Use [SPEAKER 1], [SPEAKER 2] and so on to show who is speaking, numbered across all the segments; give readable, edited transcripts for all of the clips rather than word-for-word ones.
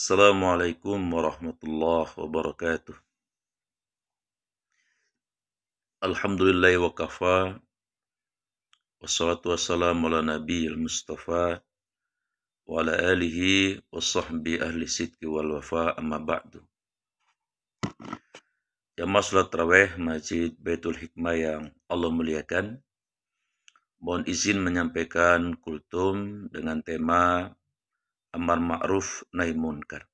[SPEAKER 1] Assalamualaikum warahmatullahi wabarakatuh. Alhamdulillah wa kafa. Wassalatu wassalamu ala nabiyil mustafa wa ala alihi wa sahbihi ahli sidqi wal wafa, amma ba'du. Jamaah salat tarawih Masjid Baitul Hikmah yang Allah muliakan, mohon izin menyampaikan kultum dengan tema amar ma'ruf nahi munkar.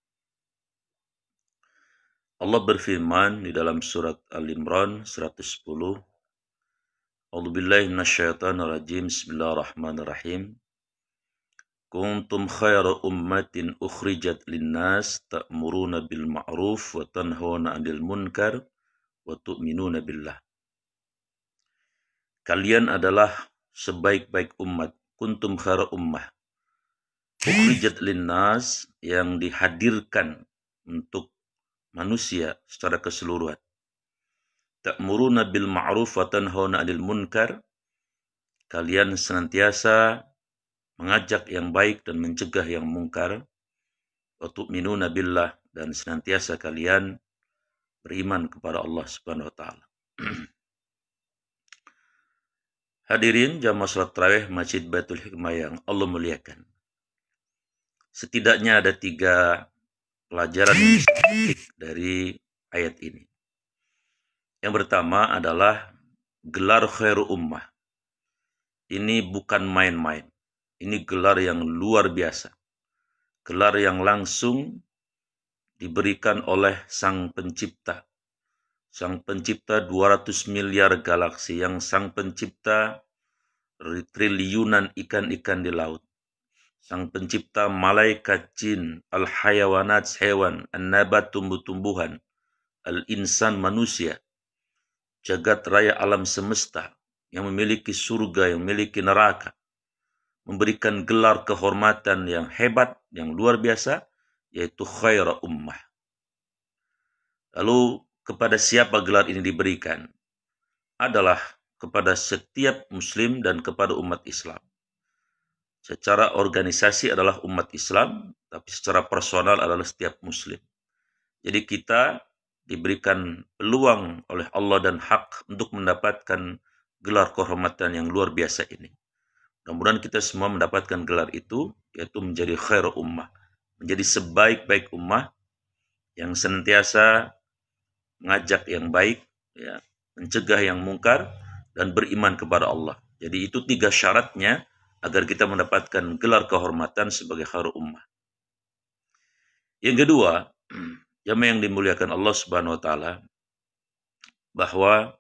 [SPEAKER 1] Allah berfirman di dalam surat Al-Imran 110, A'udzubillahi minasyaitonirrajim. Bismillahirrahmanirrahim. Kuntum khaira ummatin ukhrijat linnas ta'muruna bil ma'ruf wa tanhauna 'anil munkar wa tu'minuna billah. Kalian adalah sebaik-baik umat. Kuntum khaira ummah ukhrijat linnas, yang dihadirkan untuk manusia secara keseluruhan. Ta'muruna bil ma'ruf wa tanhauna 'anil munkar. Kalian senantiasa mengajak yang baik dan mencegah yang mungkar. Wa tu'minuna billah, dan senantiasa kalian beriman kepada Allah Subhanahu wa taala. Hadirin jamaah salat tarawih Masjid Baitul Hikmah yang Allah muliakan. Setidaknya ada 3 pelajaran yang bisa dipetik dari ayat ini. Yang pertama adalah gelar khairu ummah. Ini bukan main-main. Ini gelar yang luar biasa. Gelar yang langsung diberikan oleh Sang Pencipta. Sang Pencipta 200 miliar galaksi, yang Sang Pencipta triliunan ikan-ikan di laut. Sang Pencipta malaikat, jin, al-hayawanat, hewan, an-nabat, tumbuh-tumbuhan, al-insan, manusia, jagat raya alam semesta, yang memiliki surga, yang memiliki neraka, memberikan gelar kehormatan yang hebat, yang luar biasa, yaitu khaira ummah. Lalu kepada siapa gelar ini diberikan? Adalah kepada setiap muslim dan kepada umat Islam. Secara organisasi adalah umat Islam, tapi secara personal adalah setiap muslim. Jadi kita diberikan peluang oleh Allah dan hak untuk mendapatkan gelar kehormatan yang luar biasa ini. Mudah-mudahan kita semua mendapatkan gelar itu, yaitu menjadi khair ummah, menjadi sebaik-baik ummah yang senantiasa mengajak yang baik, ya, mencegah yang mungkar, dan beriman kepada Allah. Jadi itu 3 syaratnya agar kita mendapatkan gelar kehormatan sebagai khair ummah. Yang kedua, jamaah yang dimuliakan Allah Subhanahu wa taala, bahwa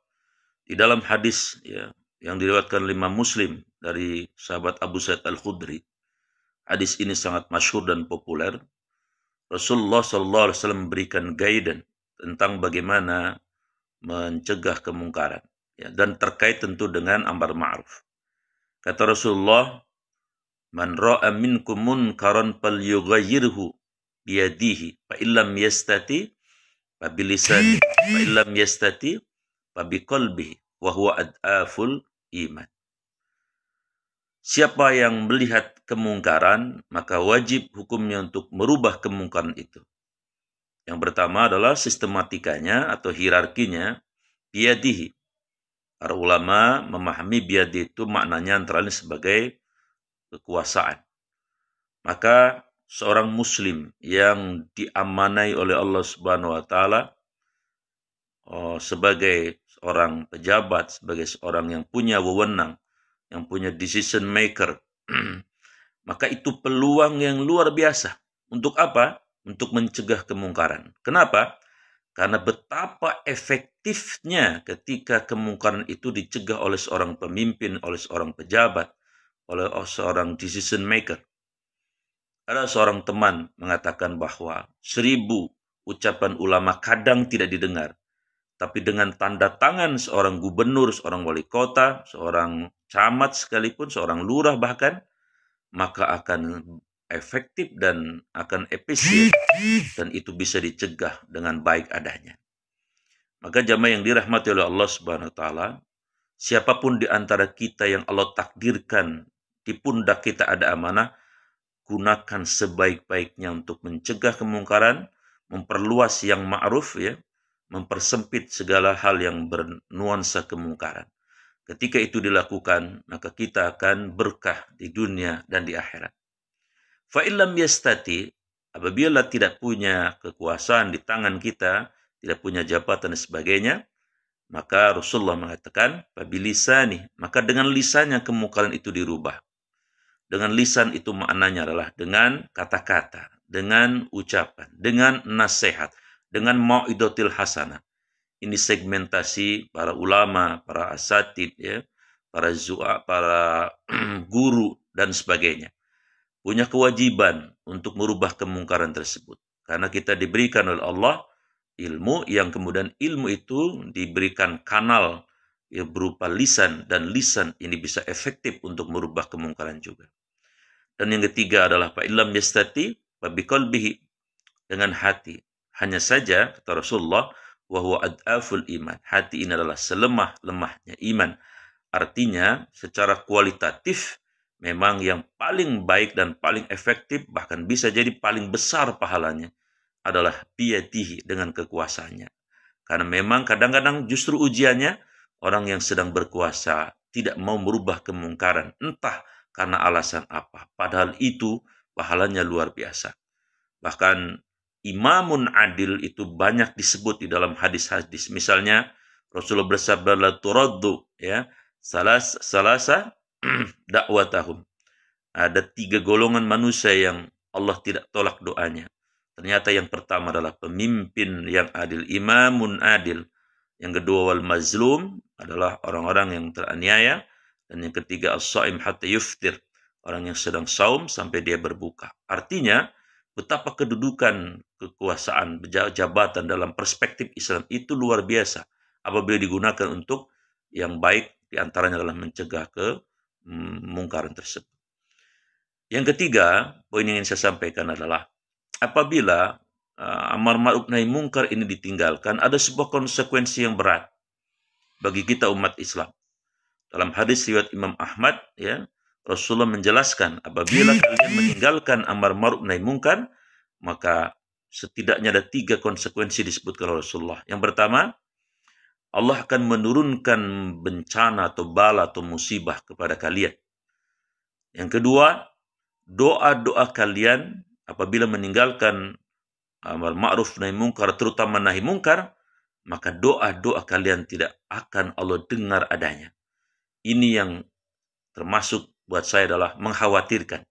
[SPEAKER 1] di dalam hadis, ya, yang diriwayatkan oleh Imam Muslim dari sahabat Abu Sa'id Al-Khudri, hadis ini sangat masyhur dan populer. Rasulullah SAW memberikan guidance tentang bagaimana mencegah kemungkaran, ya, dan terkait tentu dengan amar ma'ruf. Kata Rasulullah, man ra'a minkum munkaran falyughayyirhu biyadihi, fa illam yastati fa bilisani, fa illam yastati fa biqalbihi, wa huwa ad'aful iman. Siapa yang melihat kemungkaran, maka wajib hukumnya untuk merubah kemungkaran itu. Yang pertama adalah sistematikanya atau hierarkinya, biyadihi. Para ulama memahami biyadi itu maknanya antara lain sebagai kekuasaan. Maka seorang muslim yang diamanai oleh Allah Subhanahu wa taala sebagai seorang pejabat, sebagai seorang yang punya wewenang, yang punya decision maker, maka itu peluang yang luar biasa. Untuk apa? Untuk mencegah kemungkaran. Kenapa? Karena betapa efektifnya ketika kemungkaran itu dicegah oleh seorang pemimpin, oleh seorang pejabat, oleh seorang decision maker. Ada seorang teman mengatakan bahwa 1000 ucapan ulama kadang tidak didengar, tapi dengan tanda tangan seorang gubernur, seorang wali kota, seorang camat sekalipun, seorang lurah bahkan, maka akan efektif dan akan efisien, dan itu bisa dicegah dengan baik adanya. Maka jamaah yang dirahmati oleh Allah Subhanahu wa taala, siapapun di antara kita yang Allah takdirkan di pundak kita ada amanah, gunakan sebaik-baiknya untuk mencegah kemungkaran, memperluas yang ma'ruf, ya, mempersempit segala hal yang bernuansa kemungkaran. Ketika itu dilakukan, maka kita akan berkah di dunia dan di akhirat. Fa illam yastati, apabila tidak punya kekuasaan di tangan kita, tidak punya jabatan dan sebagainya, maka Rasulullah mengatakan, fabilisani, maka dengan lisannya kemungkaran itu dirubah. Dengan lisan itu maknanya adalah dengan kata-kata, dengan ucapan, dengan nasihat, dengan mau'idatil hasanah. Ini segmentasi para ulama, para asatid, ya, para guru dan sebagainya. Punya kewajiban untuk merubah kemungkaran tersebut. Karena kita diberikan oleh Allah ilmu yang kemudian ilmu itu diberikan kanal yang berupa lisan, dan lisan ini bisa efektif untuk merubah kemungkaran juga. Dan yang ketiga adalah fa illam yastati fa biqalbihi, dengan hati. Hanya saja kata Rasulullah, wa huwa ad'aful iman. Hati ini adalah selemah-lemahnya iman. Artinya secara kualitatif memang yang paling baik dan paling efektif, bahkan bisa jadi paling besar pahalanya, adalah biyadihi, dengan kekuasaannya. Karena memang kadang-kadang justru ujiannya orang yang sedang berkuasa tidak mau merubah kemungkaran, entah karena alasan apa. Padahal itu pahalanya luar biasa. Bahkan imamun adil itu banyak disebut di dalam hadis-hadis. Misalnya Rasulullah bersabda, la turaddu, ya, salasa dakwatahum. Ada 3 golongan manusia yang Allah tidak tolak doanya. Ternyata yang pertama adalah pemimpin yang adil, imamun adil. Yang kedua wal mazlum, adalah orang-orang yang teraniaya. Dan yang ketiga as-shaim hatta yuftir, orang yang sedang saum sampai dia berbuka. Artinya betapa kedudukan kekuasaan jabatan dalam perspektif Islam itu luar biasa apabila digunakan untuk yang baik, diantaranya adalah mencegah kemungkaran tersebut. Yang ketiga, poin yang ingin saya sampaikan adalah apabila amar ma'ruf nahi mungkar ini ditinggalkan, ada sebuah konsekuensi yang berat bagi kita umat Islam. Dalam hadis riwayat Imam Ahmad, ya, Rasulullah menjelaskan, apabila kalian meninggalkan amar ma'ruf nahi mungkar, maka setidaknya ada 3 konsekuensi disebutkan oleh Rasulullah. Yang pertama, Allah akan menurunkan bencana atau bala atau musibah kepada kalian. Yang kedua, doa-doa kalian apabila meninggalkan amar ma'ruf nahi mungkar, terutama nahi mungkar, maka doa-doa kalian tidak akan Allah dengar adanya. Ini yang termasuk buat saya adalah mengkhawatirkan.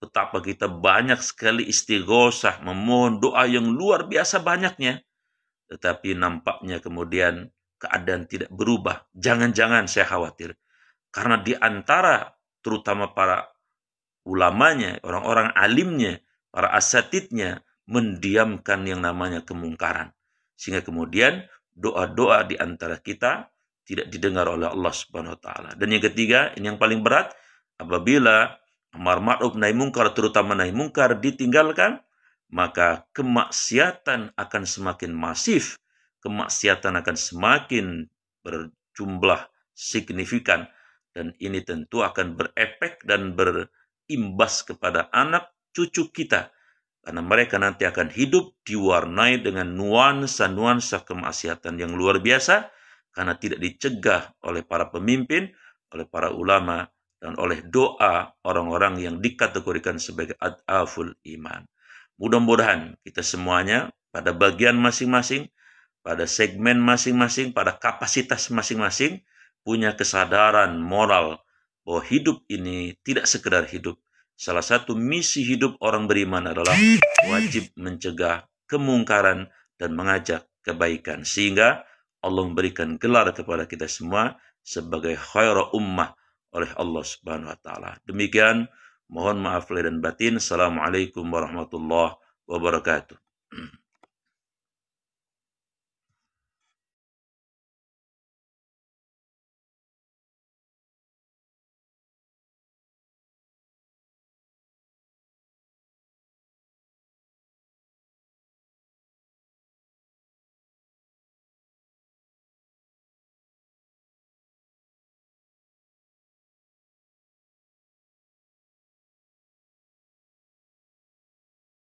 [SPEAKER 1] Betapa kita banyak sekali istighosah, memohon doa yang luar biasa banyaknya, tetapi nampaknya kemudian keadaan tidak berubah. Jangan-jangan saya khawatir, karena di antara terutama para ulamanya, orang-orang alimnya, para asatidnya, mendiamkan yang namanya kemungkaran. Sehingga kemudian doa-doa di antara kita tidak didengar oleh Allah Subhanahu wa taala. Dan yang ketiga, ini yang paling berat, apabila amar ma'ruf nahi mungkar, terutama nahi mungkar ditinggalkan, maka kemaksiatan akan semakin masif, kemaksiatan akan semakin berjumlah signifikan, dan ini tentu akan berefek dan berimbas kepada anak cucu kita, karena mereka nanti akan hidup diwarnai dengan nuansa-nuansa kemaksiatan yang luar biasa, karena tidak dicegah oleh para pemimpin, oleh para ulama, dan oleh doa orang-orang yang dikategorikan sebagai ad'aful iman. Mudah-mudahan kita semuanya pada bagian masing-masing, pada segmen masing-masing, pada kapasitas masing-masing, punya kesadaran moral bahwa hidup ini tidak sekedar hidup. Salah satu misi hidup orang beriman adalah wajib mencegah kemungkaran dan mengajak kebaikan. Sehingga Allah memberikan gelar kepada kita semua sebagai khairu ummah oleh Allah Subhanahu wa taala. Demikian, mohon maaf lahir dan batin. Assalamualaikum warahmatullahi wabarakatuh.